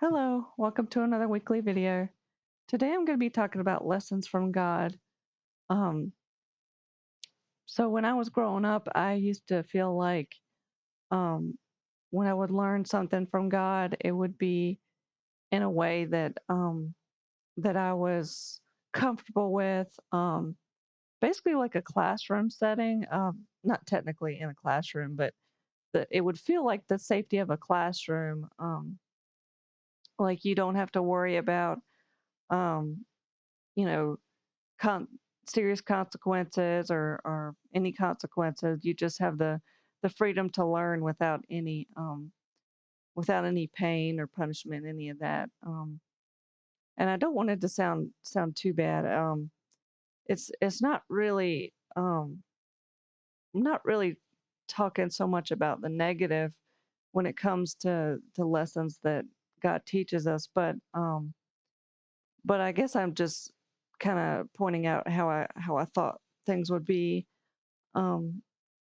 Hello, welcome to another weekly video. Today I'm going to be talking about lessons from God. Um, so when I was growing up, I used to feel like um, when I would learn something from God, it would be in a way that I was comfortable with, basically like a classroom setting. Not technically in a classroom, but that it would feel like the safety of a classroom. Like you don't have to worry about, um, you know, con- serious consequences or any consequences. You just have the freedom to learn without any pain or punishment, any of that. And I don't want it to sound too bad. It's not really I'm not really talking so much about the negative when it comes to lessons that God teaches us, but I guess I'm just kind of pointing out how I thought things would be um,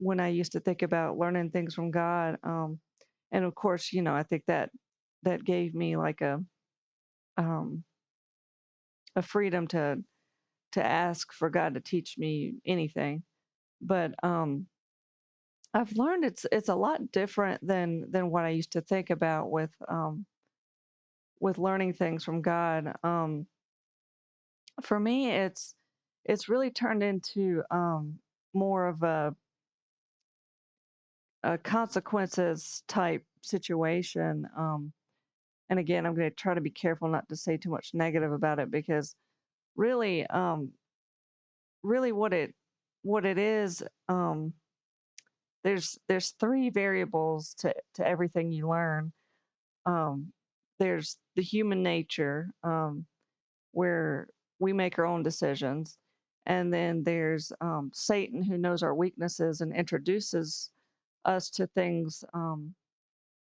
when I used to think about learning things from God. And of course, I think that gave me like um, a freedom to ask for God to teach me anything. But I've learned it's a lot different than what I used to think about with learning things from God. For me, it's really turned into more of a consequences type situation. And again, I'm going to try to be careful not to say too much negative about it because really, really what it is, there's three variables to everything you learn. Um, there's the human nature, where we make our own decisions, and then there's Satan who knows our weaknesses and introduces us to things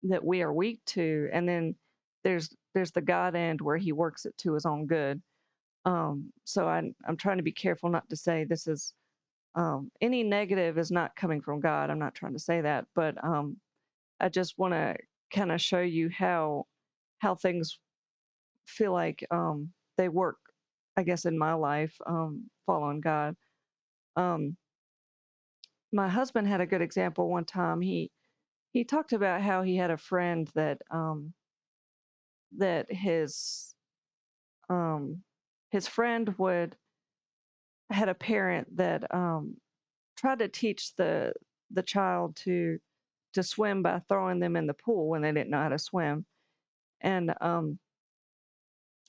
that we are weak to, and then there's the God end where he works it to his own good. So I'm trying to be careful not to say this is any negative is not coming from God. I'm not trying to say that, but I just want to kind of show you how things feel like they work. I guess in my life, following God. Um, my husband had a good example one time. He talked about how he had a friend that um, his friend would had a parent that tried to teach the child to swim by throwing them in the pool when they didn't know how to swim. And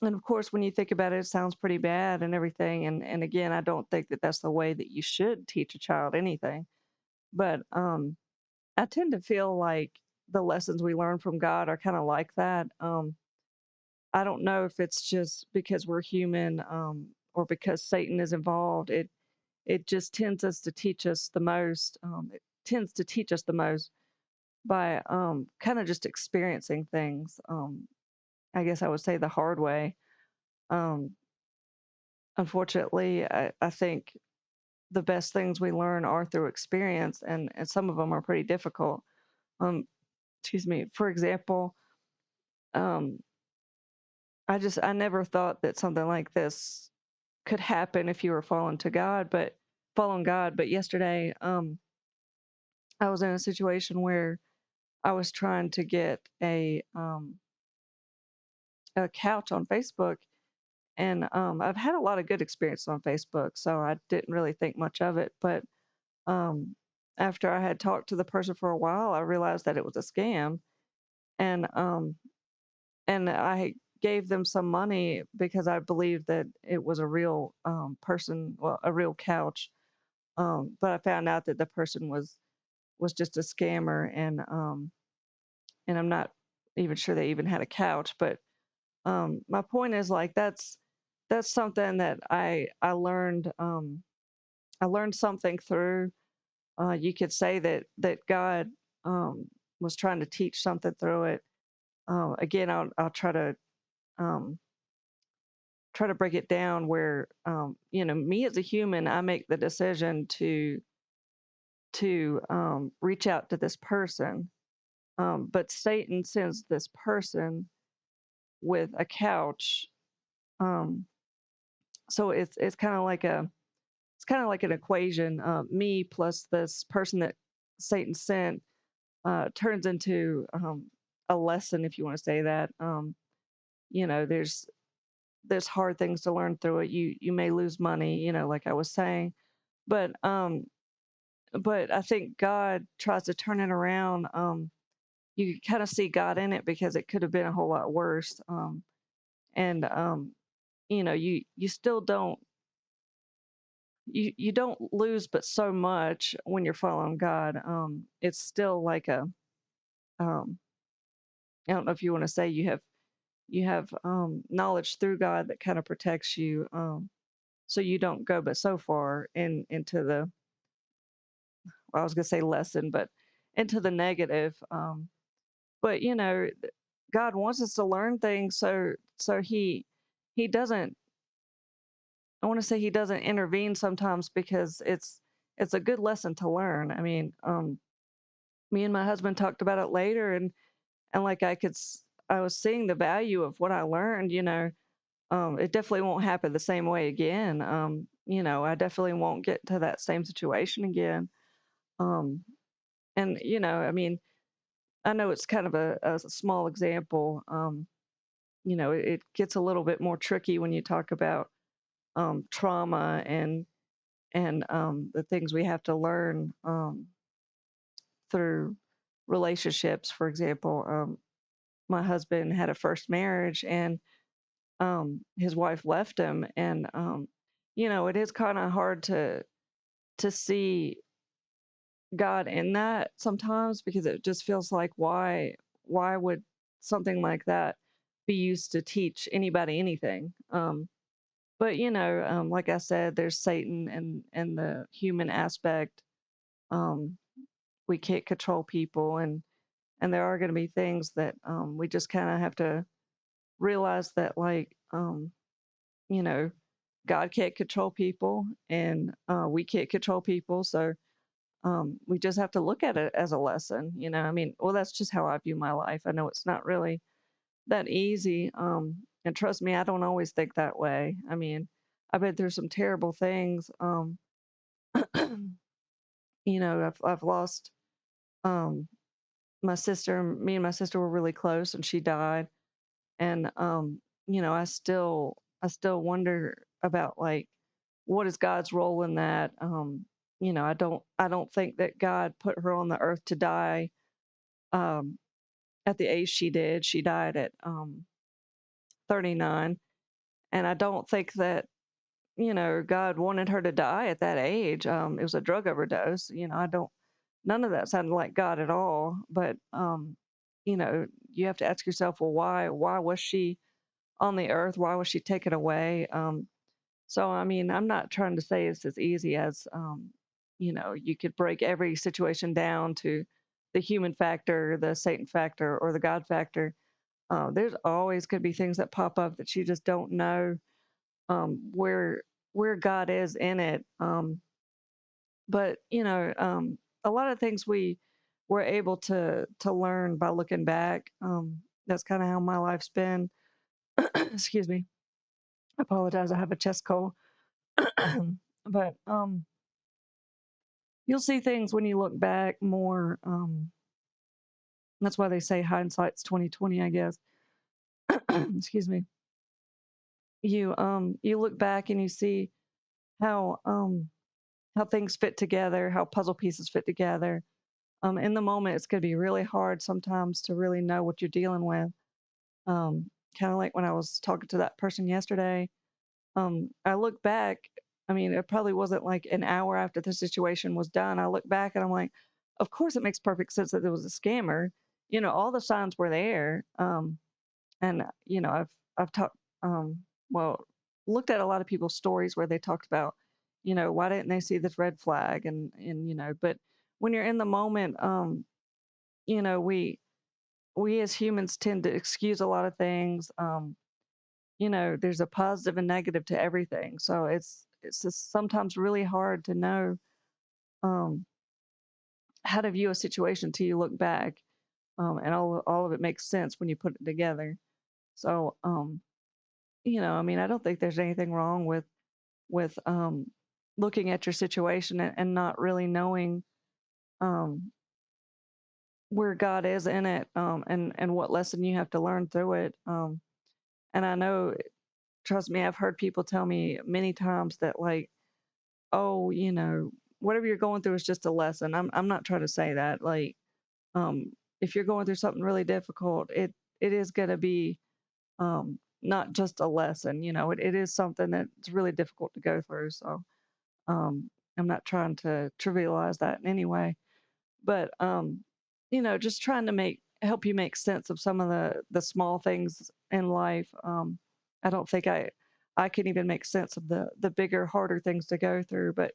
and of course, when you think about it, it sounds pretty bad and everything. And again, I don't think that that's the way that you should teach a child anything. But I tend to feel like the lessons we learn from God are kind of like that. I don't know if it's just because we're human, or because Satan is involved. It just tends us to teach us the most. It tends to teach us the most by kind of just experiencing things. I guess I would say the hard way. Um, Unfortunately, I think the best things we learn are through experience, and some of them are pretty difficult. Um, Excuse me. For example, um, I never thought that something like this could happen if you were following God. But yesterday, I was in a situation where I was trying to get a couch on Facebook, and I've had a lot of good experience on Facebook, so I didn't really think much of it. But um, after I had talked to the person for a while, I realized that it was a scam, and and I gave them some money because I believed that it was a real person, well, a real couch. But I found out that the person was just a scammer, and I'm not even sure they even had a couch. But my point is like that's something that I learned. I learned something through. You could say that God was trying to teach something through it. Again, I'll um, try to break it down where me as a human, I make the decision to reach out to this person, but Satan sends this person with a couch. Um, so it's kind of like a it's kind of like an equation. Me plus this person that Satan sent turns into a lesson, if you want to say that. There's hard things to learn through it. You may lose money, like I was saying, but I think God tries to turn it around. You kind of see God in it because it could have been a whole lot worse. And you still don't lose, but so much when you're following God. It's still like a um, I don't know if you want to say you have knowledge through God that kind of protects you, so you don't go but so far into the well, I was gonna say lesson, but into the negative. But God wants us to learn things, so he doesn't. I want to say he doesn't intervene sometimes because it's a good lesson to learn. I mean, me and my husband talked about it later, and like I was seeing the value of what I learned. It definitely won't happen the same way again. I definitely won't get to that same situation again. Um, and I mean, I know it's kind of a small example. It gets a little bit more tricky when you talk about trauma and the things we have to learn through relationships. For example, my husband had a first marriage, and his wife left him, and it is kind of hard to see God in that sometimes because it just feels like why would something like that be used to teach anybody anything? But like I said, there's Satan and the human aspect. Um, we can't control people, and there are going to be things that we just kind of have to realize that, like, you know, God can't control people, and we can't control people. So we just have to look at it as a lesson. I mean, well, that's just how I view my life. I know it's not really that easy. And trust me, I don't always think that way. I mean, I've been through some terrible things. I've lost um, my sister. Me and my sister were really close, and she died. And I still wonder about, like, what is God's role in that. I don't think that God put her on the earth to die um, at the age she did. She died at 39, and I don't think that God wanted her to die at that age. It was a drug overdose. I don't. None of that sounded like God at all. But you have to ask yourself, well, why? Why was she on the earth? Why was she taken away? So, I mean, I'm not trying to say it's as easy as, you could break every situation down to the human factor, the Satan factor, or the God factor. There's always could be things that pop up that you just don't know where God is in it. But a lot of things we were able to learn by looking back. That's kind of how my life's been. Excuse me. I apologize. I have a chest cold. But you'll see things when you look back more. That's why they say hindsight's 2020, I guess. Excuse me. You look back and you see how how things fit together, how puzzle pieces fit together. In the moment, it's going to be really hard sometimes to really know what you're dealing with. Um, Kind of like when I was talking to that person yesterday. I look back, I mean, it probably wasn't like an hour after the situation was done. I look back and I'm like, of course it makes perfect sense that it was a scammer. All the signs were there. And I've talked well, looked at a lot of people's stories where they talked about, why didn't they see this red flag? And but when you're in the moment, you know, we as humans tend to excuse a lot of things. There's a positive and negative to everything. So it's just sometimes really hard to know um, how to view a situation till you look back, and all of it makes sense when you put it together. So, I mean, I don't think there's anything wrong with looking at your situation and not really knowing um, where God is in it, and what lesson you have to learn through it. And I know, trust me, I've heard people tell me many times that like, oh, whatever you're going through is just a lesson. I'm not trying to say that. Like, if you're going through something really difficult, it is going to be not just a lesson. It is something that's really difficult to go through. So I'm not trying to trivialize that in any way, but just trying to make help you make sense of some of the small things in life. I don't think I can even make sense of the bigger, harder things to go through, but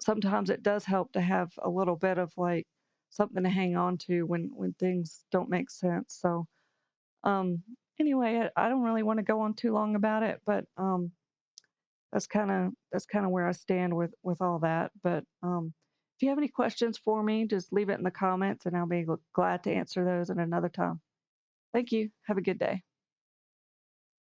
sometimes it does help to have a little bit of like something to hang on to when things don't make sense. So um, anyway, I don't really want to go on too long about it, but that's kind of where I stand with all that. But if you have any questions for me, just leave it in the comments, and I'll be glad to answer those at another time. Thank you. Have a good day.